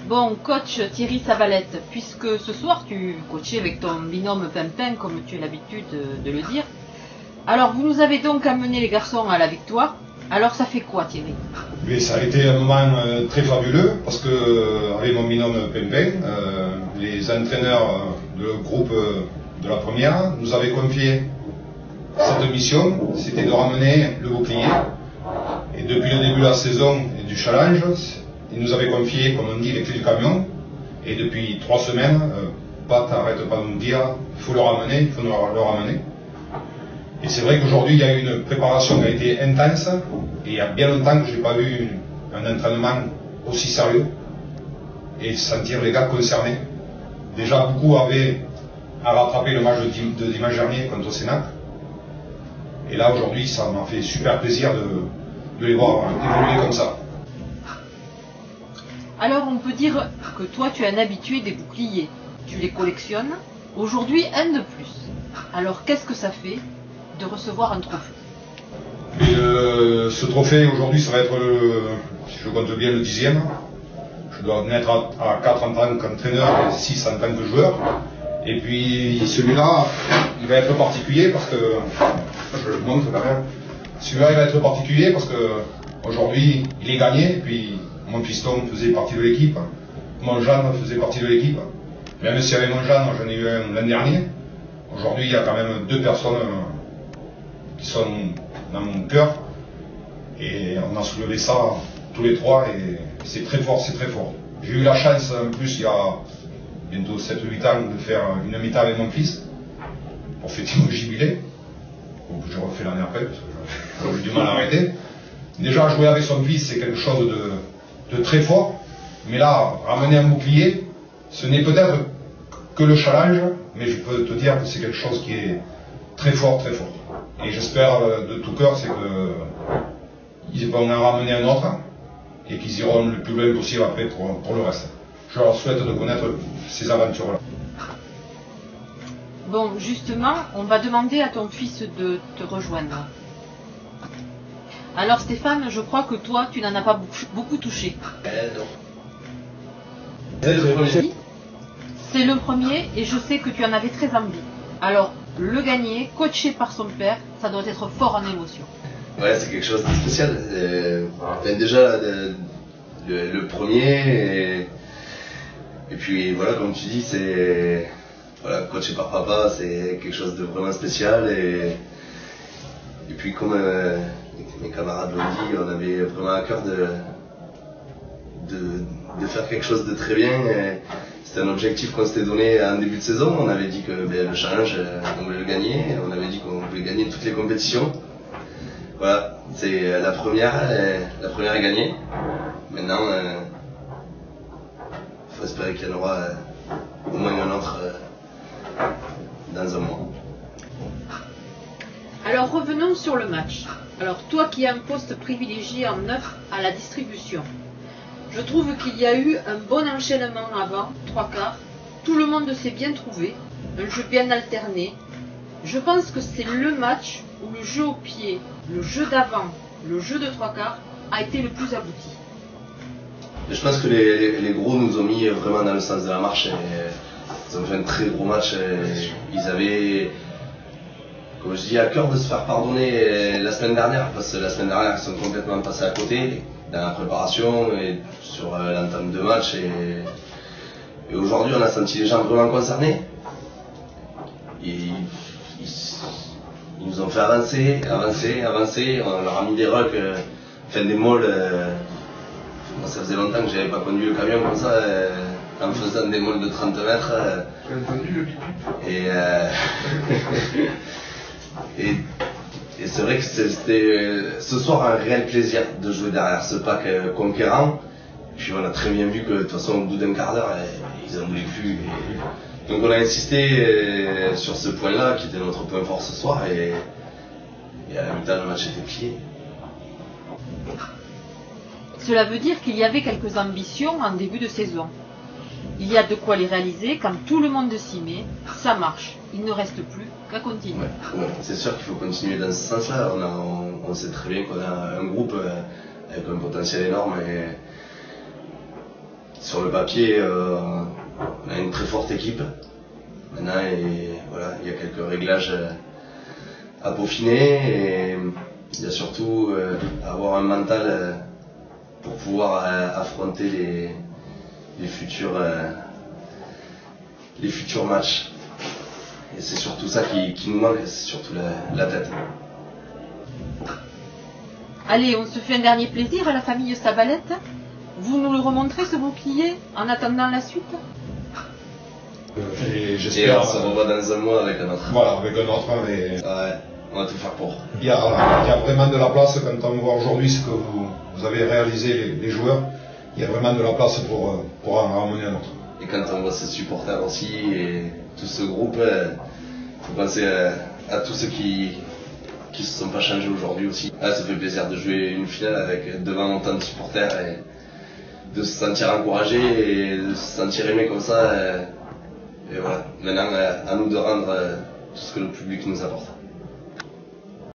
Bon, coach Thierry Savalette, puisque ce soir tu coachais avec ton binôme Pimpin, comme tu as l'habitude de le dire, alors vous nous avez donc amené les garçons à la victoire. Alors ça fait quoi Thierry? Mais ça a été un moment très fabuleux parce que avec mon binôme Pimpin, les entraîneurs de groupe de la première nous avaient confié cette mission, c'était de ramener le bouclier. Et depuis le début de la saison et du challenge, ils nous avaient confié, comme on dit, les clés du camion. Et depuis 3 semaines, Pat n'arrête pas de nous dire il faut le ramener, il faut le ramener. Et c'est vrai qu'aujourd'hui, il y a eu une préparation qui a été intense. Et il y a bien longtemps que je n'ai pas vu un entraînement aussi sérieux et sentir les gars concernés. Déjà, beaucoup avaient à rattraper le match de dimanche dernier contre Sénac. Et là, aujourd'hui, ça m'a fait super plaisir de les voir évoluer comme ça. Alors, on peut dire que toi, tu es un habitué des boucliers. Tu les collectionnes. Aujourd'hui, un de plus. Alors, qu'est-ce que ça fait de recevoir un trophée? Et ce trophée, aujourd'hui, ça va être, si je compte bien, le 10e. Je dois en être à 4 en tant qu'entraîneur et 6 en tant que joueur. Et puis, celui-là, il va être particulier parce que, je le montre quand même, celui-là, il va être particulier parce que, aujourd'hui, il est gagné, et puis, mon piston faisait partie de l'équipe, mon Jeanne faisait partie de l'équipe. Même si avec mon Jeanne, j'en ai eu un l'an dernier. Aujourd'hui, il y a quand même 2 personnes qui sont dans mon cœur. Et on a soulevé ça tous les 3 et c'est très fort, c'est très fort. J'ai eu la chance, en plus, il y a bientôt 7 ou 8 ans, de faire une mi-temps avec mon fils pour fêter mon jubilé. Donc je refais l'année après parce que j'ai du mal à arrêter. Déjà, jouer avec son fils, c'est quelque chose de très fort. Mais là, ramener un bouclier, ce n'est peut-être que le challenge, mais je peux te dire que c'est quelque chose qui est très fort, très fort. Et j'espère de tout cœur, c'est qu'ils vont en ramener un autre et qu'ils iront le plus loin possible après pour le reste. Je leur souhaite de connaître ces aventures-là. Bon, justement, on va demander à ton fils de te rejoindre. Alors Stéphane, je crois que toi, tu n'en as pas beaucoup touché. Non. C'est le premier et je sais que tu en avais très envie. Alors, le gagner, coaché par son père, ça doit être fort en émotion. Ouais, c'est quelque chose de spécial. Déjà, le premier, et puis voilà, comme tu dis, c'est voilà, coaché par papa, c'est quelque chose de vraiment spécial. Et puis comme mes camarades l'ont dit, on avait vraiment à cœur de faire quelque chose de très bien. C'était un objectif qu'on s'était donné en début de saison. On avait dit que le challenge, on voulait le gagner. On avait dit qu'on voulait gagner toutes les compétitions. Voilà, c'est la première est gagnée. Maintenant, il faut espérer qu'il y en aura au moins un autre dans un mois. Alors revenons sur le match. Alors toi qui as un poste privilégié en neuf à la distribution, je trouve qu'il y a eu un bon enchaînement avant, 3 quarts. Tout le monde s'est bien trouvé, un jeu bien alterné. Je pense que c'est le match où le jeu au pied, le jeu d'avant, le jeu de 3 quarts a été le plus abouti. Je pense que les gros nous ont mis vraiment dans le sens de la marche. Et ils ont fait un très gros match. Ils avaient, comme je dis, à cœur de se faire pardonner la semaine dernière, parce que la semaine dernière ils sont complètement passés à côté dans la préparation et sur l'entame de match. Et aujourd'hui on a senti les gens vraiment concernés. Ils nous ont fait avancer. On leur a mis des rucks, des molles. Moi, ça faisait longtemps que j'avais pas conduit le camion comme ça, en faisant des molles de 30 mètres. Tu as entendu le pipi? Et c'est vrai que c'était ce soir un réel plaisir de jouer derrière ce pack conquérant. Puis on a très bien vu que de toute façen au bout d'un quart d'heure, ils en voulaient plus. Donc on a insisté sur ce point-là qui était notre point fort ce soir et à la mi-temps le match était plié. Cela veut dire qu'il y avait quelques ambitions en début de saison. Il y a de quoi les réaliser quand tout le monde s'y met, ça marche. Il ne reste plus qu'à continuer. Ouais, c'est sûr qu'il faut continuer dans ce sens-là. On sait très bien qu'on a un groupe avec un potentiel énorme sur le papier, on a une très forte équipe. Maintenant, voilà, il y a quelques réglages à peaufiner et il y a surtout avoir un mental pour pouvoir affronter les futurs matchs. Et c'est surtout ça qui nous manque, c'est surtout la tête. Allez, on se fait un dernier plaisir à la famille Sabalette. Vous nous le remontrez, ce bouclier, en attendant la suite? Et Et j'espère. on se revoit dans un mois avec un autre. Voilà, avec un autre. Mais Ouais, on va tout faire pour. il y a vraiment de la place quand on voit aujourd'hui ce que vous avez réalisé, les joueurs. Il y a vraiment de la place pour en ramener un autre. Et quand on voit ces supporters aussi et tout ce groupe, faut penser à tous ceux qui se sont pas changés aujourd'hui aussi. Ah, ça fait plaisir de jouer une finale devant autant de supporters et de se sentir encouragé et de se sentir aimé comme ça. Et voilà, maintenant à nous de rendre tout ce que le public nous apporte.